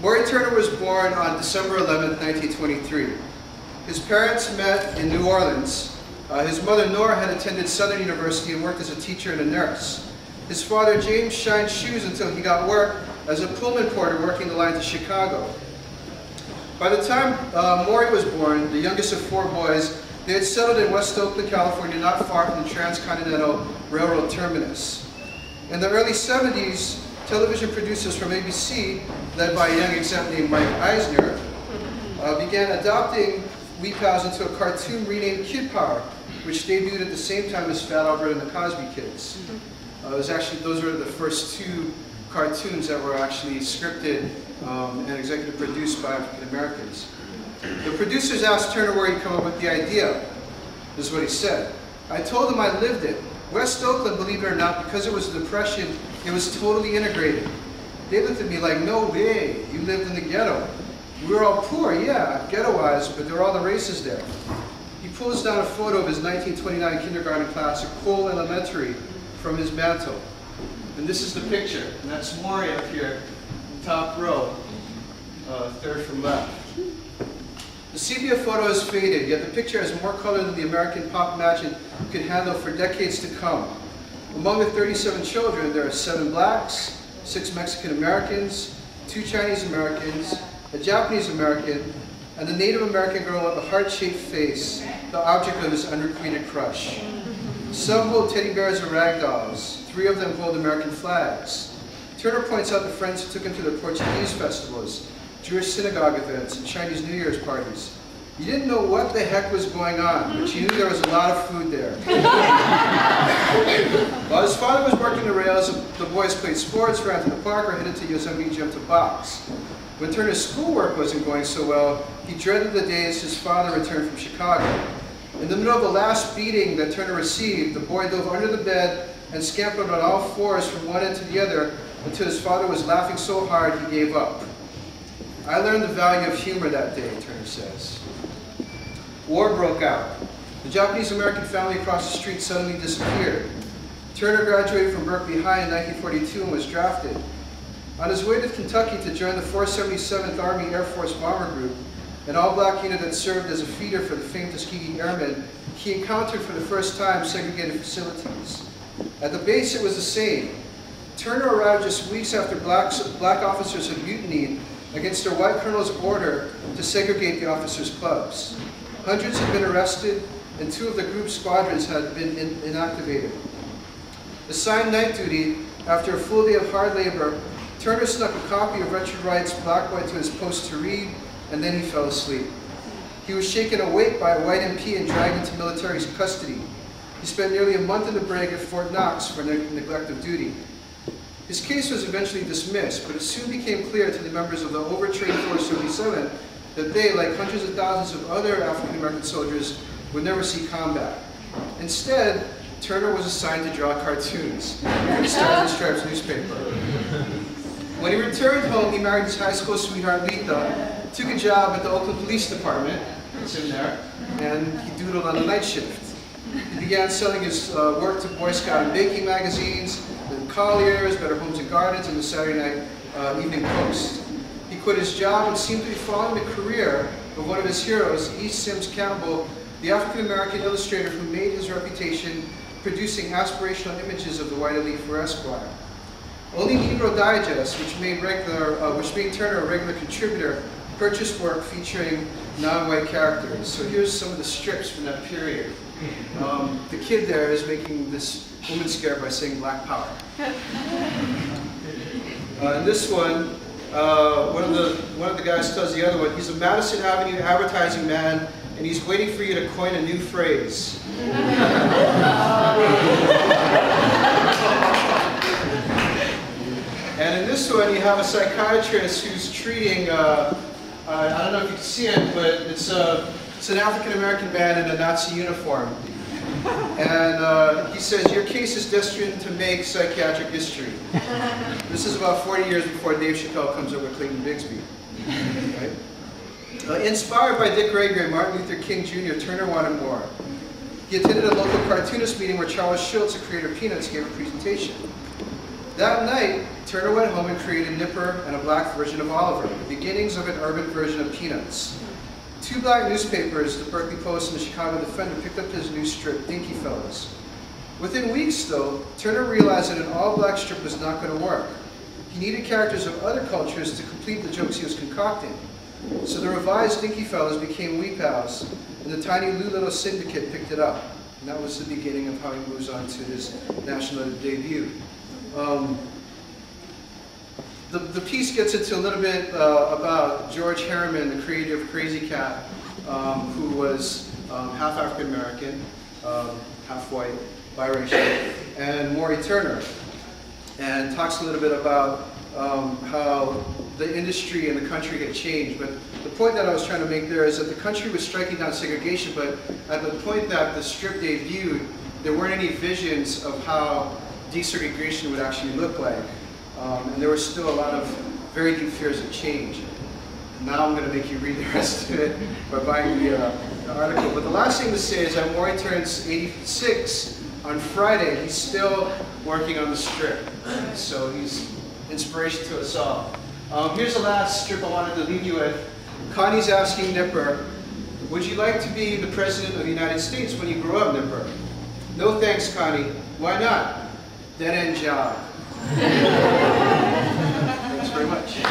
Maury Turner was born on December 11, 1923. His parents met in New Orleans. His mother, Nora, had attended Southern University and worked as a teacher and a nurse. His father, James, shined shoes until he got work as a Pullman porter working the line to Chicago. By the time Maury was born, the youngest of 4 boys, they had settled in West Oakland, California, not far from the Transcontinental Railroad terminus. In the early 70s, television producers from ABC, led by a young exec named Mike Eisner, began adopting Wee Pals into a cartoon renamed Kid Power, which debuted at the same time as Fat Albert and the Cosby Kids. Those were the first 2 cartoons that were actually scripted and executive produced by African Americans. The producers asked Turner where he'd come up with the idea. This is what he said. "I told them I lived it. West Oakland, believe it or not, because it was a depression, it was totally integrated. They looked at me like, no way, you lived in the ghetto. We were all poor, yeah, ghettoized, but there were all the races there." He pulls down a photo of his 1929 kindergarten class at Cole Elementary from his mantle. And this is the picture, and that's Maury up here, top row, 3rd from left. The sepia photo is faded, yet the picture has more color than the American pop magic could handle for decades to come. Among the 37 children, there are 7 blacks, 6 Mexican Americans, 2 Chinese Americans, a Japanese American, and the Native American girl with a heart-shaped face, the object of his unrequited crush. Some hold teddy bears or rag dolls. 3 of them hold American flags. Turner points out the friends who took him to the Portuguese festivals, Jewish synagogue events, and Chinese New Year's parties. You didn't know what the heck was going on, but you knew there was a lot of food there. While his father was working the rails, the boys played sports, ran to the park, or headed to Yosemite Gym to box. When Turner's schoolwork wasn't going so well, he dreaded the days his father returned from Chicago. In the middle of the last beating that Turner received, the boy dove under the bed and scampered on all 4s from one end to the other until his father was laughing so hard he gave up. "I learned the value of humor that day," Turner says. War broke out. The Japanese-American family across the street suddenly disappeared. Turner graduated from Berkeley High in 1942 and was drafted. On his way to Kentucky to join the 477th Army Air Force Bomber Group, an all-black unit that served as a feeder for the famed Tuskegee Airmen, he encountered for the first time segregated facilities. At the base, it was the same. Turner arrived just weeks after black officers had mutinied against their white colonel's order to segregate the officers' clubs. Hundreds had been arrested, and 2 of the group's squadrons had been inactivated. Assigned night duty, after a full day of hard labor, Turner snuck a copy of Richard Wright's Black Boy to his post to read, and then he fell asleep. He was shaken awake by a white MP and dragged into military custody. He spent nearly a month in the brig at Fort Knox for neglect of duty. His case was eventually dismissed, but it soon became clear to the members of the overtrained 477 that they, like hundreds of thousands of other African American soldiers, would never see combat. Instead, Turner was assigned to draw cartoons for the Stars and Stripes newspaper. When he returned home, he married his high school sweetheart, Lita, took a job at the Oakland Police Department, it's in there, and he doodled on the night shift. He began selling his work to Boy Scout and baking magazines, the Collier's, Better Homes and Gardens, and the Saturday Night Evening Post. He quit his job and seemed to be following the career of one of his heroes, E. Sims Campbell, the African-American illustrator who made his reputation producing aspirational images of the white elite for Esquire. Only Negro Digest, which made Turner a regular contributor, purchased work featuring non-white characters. So here's some of the strips from that period. The kid there is making this woman scared by saying Black Power. And this one, one of the guys tells the other one, he's a Madison Avenue advertising man, and he's waiting for you to coin a new phrase. And in this one, you have a psychiatrist who's treating, I don't know if you can see it, but it's an African-American man in a Nazi uniform. And he says, your case is destined to make psychiatric history. This is about 40 years before Dave Chappelle comes up with Clayton Bigsby. Right? Inspired by Dick Gregory and Martin Luther King Jr., Turner wanted more. He attended a local cartoonist meeting where Charles Schultz, the creator of Peanuts, gave a presentation. That night, Turner went home and created Nipper and a black version of Oliver, the beginnings of an urban version of Peanuts. Two black newspapers, the Berkeley Post and the Chicago Defender, picked up his new strip, Dinky Fellas. Within weeks, though, Turner realized that an all-black strip was not going to work. He needed characters of other cultures to complete the jokes he was concocting. So the revised Dinky Fellas became Wee Pals, and the tiny Lou Little Syndicate picked it up. And that was the beginning of how he moves on to his national debut. The piece gets into a little bit about George Harriman, the creator of Crazy Cat, who was half African American, half white, biracial, and Maury Turner, and talks a little bit about how the industry and the country had changed. But the point that I was trying to make there is that the country was striking down segregation, but at the point that the strip debuted, there weren't any visions of how desegregation would actually look like. And there were still a lot of very deep fears of change. Now I'm going to make you read the rest of it by buying the article. But the last thing to say is that Maury turns 86 on Friday. He's still working on the strip. So he's inspiration to us all. Here's the last strip I wanted to leave you with. Connie's asking Nipper, would you like to be the President of the United States when you grow up, Nipper? No thanks, Connie. Why not? Dead-end job. Thanks very much.